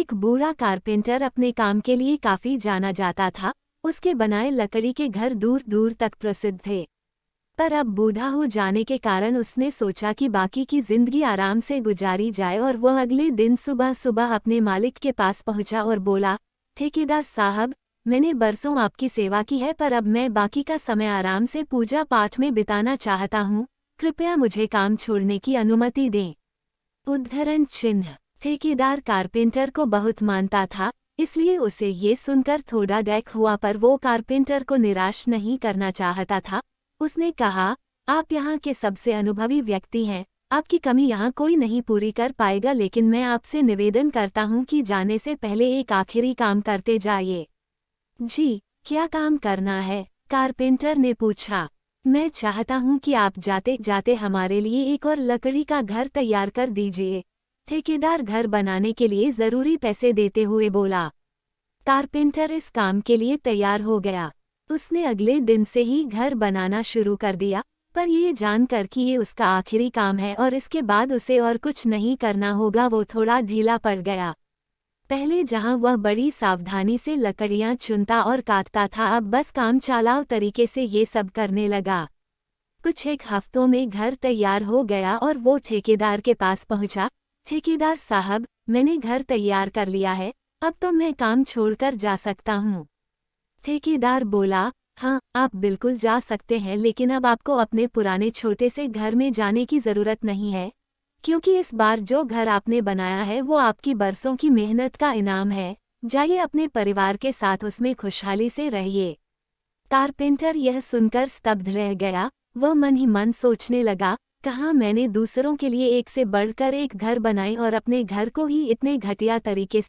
एक बूढ़ा कारपेंटर अपने काम के लिए काफी जाना जाता था। उसके बनाए लकड़ी के घर दूर दूर तक प्रसिद्ध थे। पर अब बूढ़ा हो जाने के कारण उसने सोचा कि बाकी की जिंदगी आराम से गुजारी जाए और वह अगले दिन सुबह सुबह अपने मालिक के पास पहुंचा और बोला, ठेकेदार साहब, मैंने बरसों आपकी सेवा की है, पर अब मैं बाकी का समय आराम से पूजा पाठ में बिताना चाहता हूँ। कृपया मुझे काम छोड़ने की अनुमति दें। उद्धरण चिन्ह। ठेकेदार कारपेंटर को बहुत मानता था, इसलिए उसे ये सुनकर थोड़ा डैक हुआ, पर वो कारपेंटर को निराश नहीं करना चाहता था। उसने कहा, आप यहाँ के सबसे अनुभवी व्यक्ति हैं, आपकी कमी यहाँ कोई नहीं पूरी कर पाएगा, लेकिन मैं आपसे निवेदन करता हूँ कि जाने से पहले एक आखिरी काम करते जाइए। जी, क्या काम करना है? कारपेंटर ने पूछा। मैं चाहता हूँ कि आप जाते जाते हमारे लिए एक और लकड़ी का घर तैयार कर दीजिए। ठेकेदार घर बनाने के लिए जरूरी पैसे देते हुए बोला। कारपेंटर इस काम के लिए तैयार हो गया। उसने अगले दिन से ही घर बनाना शुरू कर दिया, पर ये जानकर कि ये उसका आखिरी काम है और इसके बाद उसे और कुछ नहीं करना होगा, वो थोड़ा ढीला पड़ गया। पहले जहां वह बड़ी सावधानी से लकड़ियां चुनता और काटता था, अब बस काम चालाऊ तरीके से ये सब करने लगा। कुछ एक हफ्तों में घर तैयार हो गया और वो ठेकेदार के पास पहुंचा। ठेकेदार साहब, मैंने घर तैयार कर लिया है, अब तो मैं काम छोड़कर जा सकता हूँ। ठेकेदार बोला, हाँ, आप बिल्कुल जा सकते हैं, लेकिन अब आपको अपने पुराने छोटे से घर में जाने की ज़रूरत नहीं है, क्योंकि इस बार जो घर आपने बनाया है वो आपकी बरसों की मेहनत का इनाम है। जाइए अपने परिवार के साथ उसमें खुशहाली से रहिए। कारपेंटर यह सुनकर स्तब्ध रह गया। वह मन ही मन सोचने लगा, कहाँ मैंने दूसरों के लिए एक से बढ़कर एक घर बनाए और अपने घर को ही इतने घटिया तरीके से